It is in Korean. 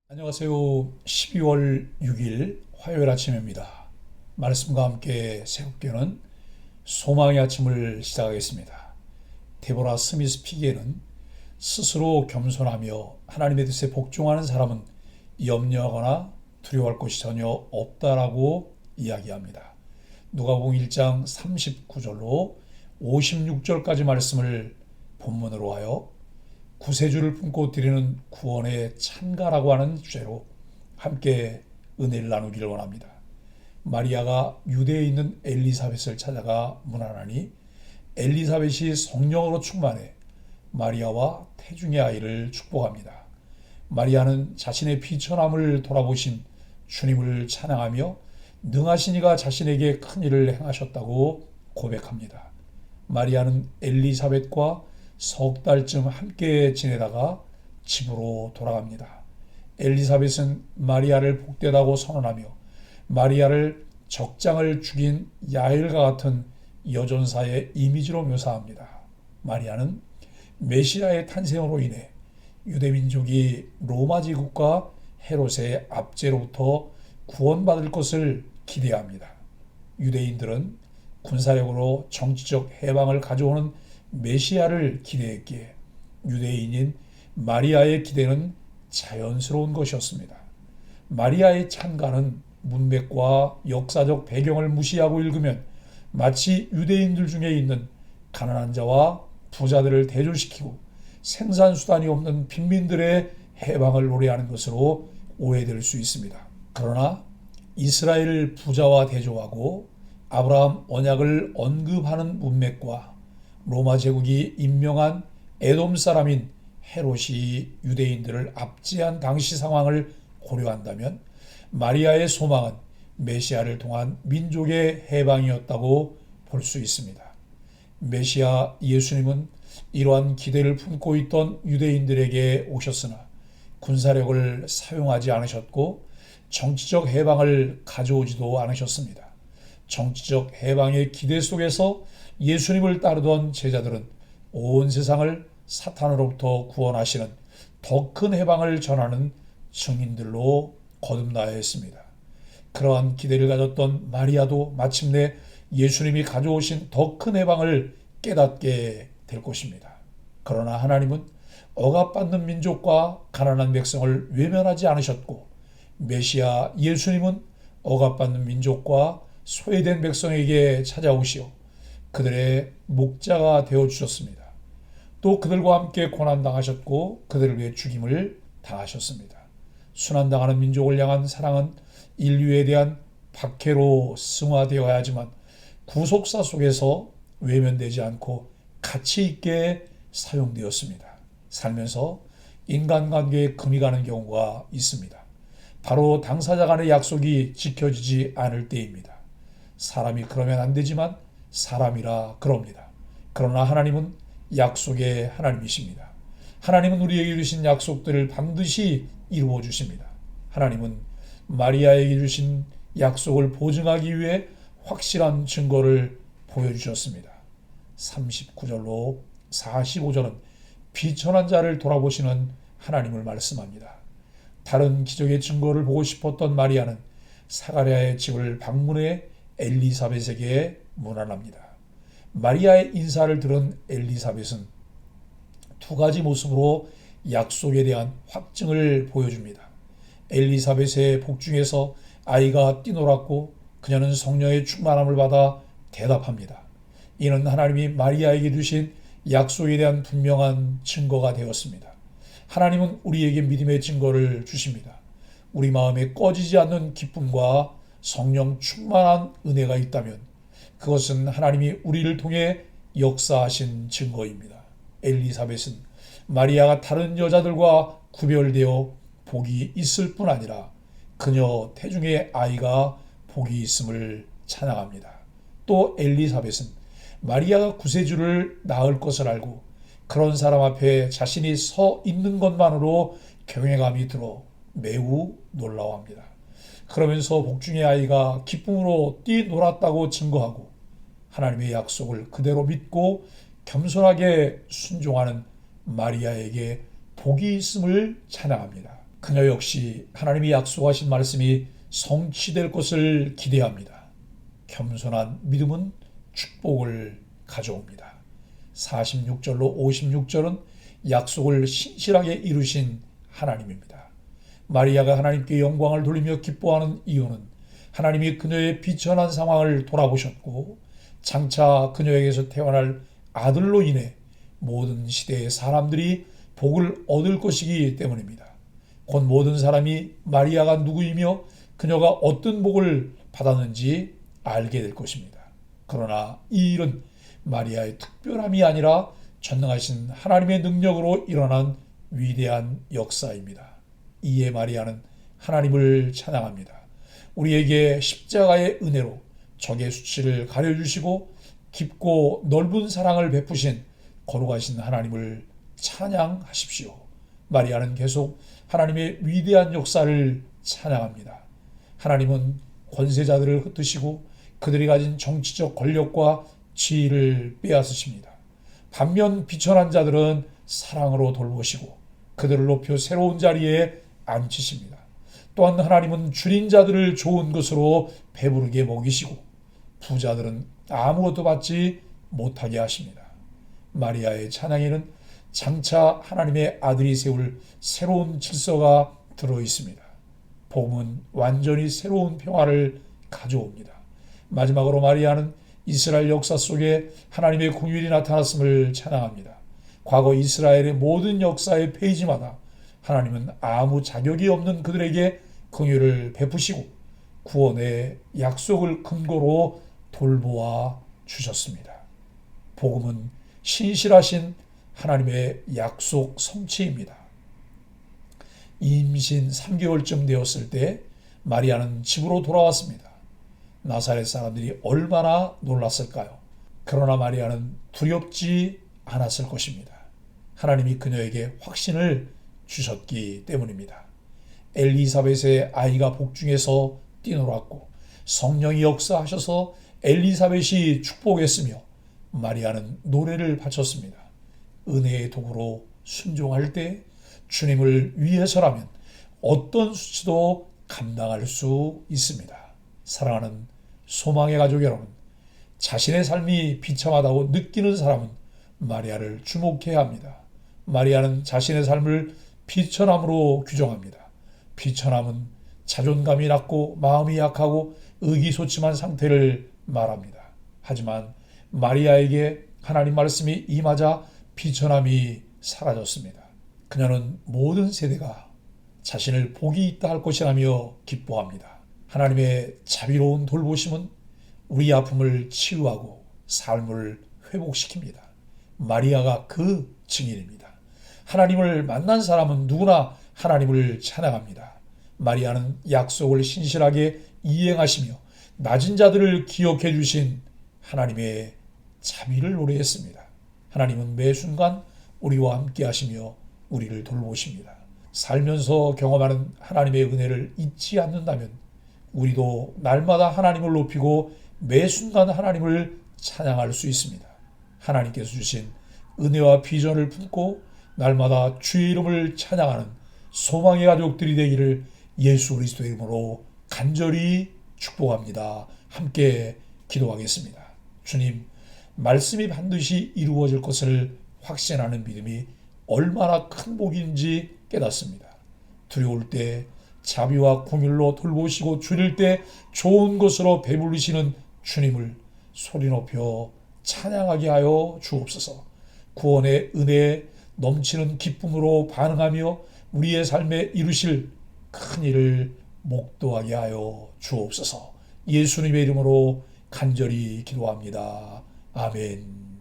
안녕하세요. 12월 6일 화요일 아침입니다. 말씀과 함께 새롭게는 소망의 아침을 시작하겠습니다. 데보라 스미스 피기에는 스스로 겸손하며 하나님의 뜻에 복종하는 사람은 염려하거나 두려워할 것이 전혀 없다라고 이야기합니다. 누가복음 1장 39절로 56절까지 말씀을 본문으로 하여 구세주를 품고 드리는 구원의 찬가라고 하는 주제로 함께 은혜를 나누기를 원합니다. 마리아가 유대에 있는 엘리사벳을 찾아가 문안하니 엘리사벳이 성령으로 충만해 마리아와 태중의 아이를 축복합니다. 마리아는 자신의 비천함을 돌아보신 주님을 찬양하며 능하신 이가 자신에게 큰 일을 행하셨다고 고백합니다. 마리아는 엘리사벳과 석 달쯤 함께 지내다가 집으로 돌아갑니다. 엘리사벳은 마리아를 복되다고 선언하며 마리아를 적장을 죽인 야엘과 같은 여전사의 이미지로 묘사합니다. 마리아는 메시아의 탄생으로 인해 유대민족이 로마 제국과 헤롯의 압제로부터 구원받을 것을 기대합니다. 유대인들은 군사력으로 정치적 해방을 가져오는 메시아를 기대했기에 유대인인 마리아의 기대는 자연스러운 것이었습니다. 마리아의 찬가는 문맥과 역사적 배경을 무시하고 읽으면 마치 유대인들 중에 있는 가난한 자와 부자들을 대조시키고 생산수단이 없는 빈민들의 해방을 노래하는 것으로 오해될 수 있습니다. 그러나 이스라엘 부자와 대조하고 아브라함 언약을 언급하는 문맥과 로마 제국이 임명한 에돔 사람인 헤롯이 유대인들을 압제한 당시 상황을 고려한다면 마리아의 소망은 메시아를 통한 민족의 해방이었다고 볼 수 있습니다. 메시아 예수님은 이러한 기대를 품고 있던 유대인들에게 오셨으나 군사력을 사용하지 않으셨고 정치적 해방을 가져오지도 않으셨습니다. 정치적 해방의 기대 속에서 예수님을 따르던 제자들은 온 세상을 사탄으로부터 구원하시는 더 큰 해방을 전하는 증인들로 거듭나야 했습니다. 그러한 기대를 가졌던 마리아도 마침내 예수님이 가져오신 더 큰 해방을 깨닫게 될 것입니다. 그러나 하나님은 억압받는 민족과 가난한 백성을 외면하지 않으셨고 메시아 예수님은 억압받는 민족과 소외된 백성에게 찾아오시어 그들의 목자가 되어주셨습니다. 또 그들과 함께 고난당하셨고 그들을 위해 죽임을 당하셨습니다. 순환당하는 민족을 향한 사랑은 인류에 대한 박해로 승화되어야 하지만 구속사 속에서 외면되지 않고 가치 있게 사용되었습니다. 살면서 인간관계에 금이 가는 경우가 있습니다. 바로 당사자 간의 약속이 지켜지지 않을 때입니다. 사람이 그러면 안 되지만 사람이라 그럽니다. 그러나 하나님은 약속의 하나님이십니다. 하나님은 우리에게 주신 약속들을 반드시 이루어 주십니다. 하나님은 마리아에게 주신 약속을 보증하기 위해 확실한 증거를 보여주셨습니다. 39절로 45절은 비천한 자를 돌아보시는 하나님을 말씀합니다. 다른 기적의 증거를 보고 싶었던 마리아는 사가랴의 집을 방문해 엘리사벳에게 문안합니다. 마리아의 인사를 들은 엘리사벳은 두 가지 모습으로 약속에 대한 확증을 보여줍니다. 엘리사벳의 복중에서 아이가 뛰놀았고 그녀는 성령의 충만함을 받아 대답합니다. 이는 하나님이 마리아에게 주신 약속에 대한 분명한 증거가 되었습니다. 하나님은 우리에게 믿음의 증거를 주십니다. 우리 마음에 꺼지지 않는 기쁨과 성령 충만한 은혜가 있다면 그것은 하나님이 우리를 통해 역사하신 증거입니다. 엘리사벳은 마리아가 다른 여자들과 구별되어 복이 있을 뿐 아니라 그녀 태중의 아이가 복이 있음을 찬양합니다. 또 엘리사벳은 마리아가 구세주를 낳을 것을 알고 그런 사람 앞에 자신이 서 있는 것만으로 경외감이 들어 매우 놀라워합니다. 그러면서 복중의 아이가 기쁨으로 뛰놀았다고 증거하고 하나님의 약속을 그대로 믿고 겸손하게 순종하는 마리아에게 복이 있음을 찬양합니다. 그녀 역시 하나님이 약속하신 말씀이 성취될 것을 기대합니다. 겸손한 믿음은 축복을 가져옵니다. 46절로 56절은 약속을 신실하게 이루신 하나님입니다. 마리아가 하나님께 영광을 돌리며 기뻐하는 이유는 하나님이 그녀의 비천한 상황을 돌아보셨고 장차 그녀에게서 태어날 아들로 인해 모든 시대의 사람들이 복을 얻을 것이기 때문입니다. 곧 모든 사람이 마리아가 누구이며 그녀가 어떤 복을 받았는지 알게 될 것입니다. 그러나 이 일은 마리아의 특별함이 아니라 전능하신 하나님의 능력으로 일어난 위대한 역사입니다. 이에 마리아는 하나님을 찬양합니다. 우리에게 십자가의 은혜로 적의 수치를 가려주시고 깊고 넓은 사랑을 베푸신 거룩하신 하나님을 찬양하십시오. 마리아는 계속 하나님의 위대한 역사를 찬양합니다. 하나님은 권세자들을 흩으시고 그들이 가진 정치적 권력과 지위를 빼앗으십니다. 반면 비천한 자들은 사랑으로 돌보시고 그들을 높여 새로운 자리에 앉히십니다. 또한 하나님은 줄인 자들을 좋은 것으로 배부르게 먹이시고 부자들은 아무것도 받지 못하게 하십니다. 마리아의 찬양에는 장차 하나님의 아들이 세울 새로운 질서가 들어 있습니다. 복음은 완전히 새로운 평화를 가져옵니다. 마지막으로 마리아는 이스라엘 역사 속에 하나님의 긍휼이 나타났음을 찬양합니다. 과거 이스라엘의 모든 역사의 페이지마다 하나님은 아무 자격이 없는 그들에게 긍휼을 베푸시고 구원의 약속을 근거로 돌보아 주셨습니다. 복음은 신실하신 하나님의 약속 성취입니다. 임신 3개월쯤 되었을 때 마리아는 집으로 돌아왔습니다. 나사렛 사람들이 얼마나 놀랐을까요? 그러나 마리아는 두렵지 않았을 것입니다. 하나님이 그녀에게 확신을 주셨기 때문입니다. 엘리사벳의 아이가 복중에서 뛰놀았고 성령이 역사하셔서 엘리사벳이 축복했으며 마리아는 노래를 바쳤습니다. 은혜의 도구로 순종할 때 주님을 위해서라면 어떤 수치도 감당할 수 있습니다. 사랑하는 소망의 가족 여러분, 자신의 삶이 비참하다고 느끼는 사람은 마리아를 주목해야 합니다. 마리아는 자신의 삶을 비천함으로 규정합니다. 비천함은 자존감이 낮고 마음이 약하고 의기소침한 상태를 말합니다. 하지만 마리아에게 하나님 말씀이 임하자 비천함이 사라졌습니다. 그녀는 모든 세대가 자신을 복이 있다 할 것이라며 기뻐합니다. 하나님의 자비로운 돌보심은 우리 아픔을 치유하고 삶을 회복시킵니다. 마리아가 그 증인입니다. 하나님을 만난 사람은 누구나 하나님을 찬양합니다. 마리아는 약속을 신실하게 이행하시며 낮은 자들을 기억해 주신 하나님의 자비를 노래했습니다. 하나님은 매 순간 우리와 함께 하시며 우리를 돌보십니다. 살면서 경험하는 하나님의 은혜를 잊지 않는다면 우리도 날마다 하나님을 높이고 매 순간 하나님을 찬양할 수 있습니다. 하나님께서 주신 은혜와 비전을 품고 날마다 주의 이름을 찬양하는 소망의 가족들이 되기를 예수 그리스도의 이름으로 간절히 축복합니다. 함께 기도하겠습니다. 주님, 말씀이 반드시 이루어질 것을 확신하는 믿음이 얼마나 큰 복인지 깨닫습니다. 두려울 때 자비와 긍휼로 돌보시고 줄일 때 좋은 것으로 배부르시는 주님을 소리 높여 찬양하게 하여 주옵소서. 구원의 은혜에 넘치는 기쁨으로 반응하며 우리의 삶에 이루실 큰 일을 목도하게 하여 주옵소서. 예수님의 이름으로 간절히 기도합니다. 아멘.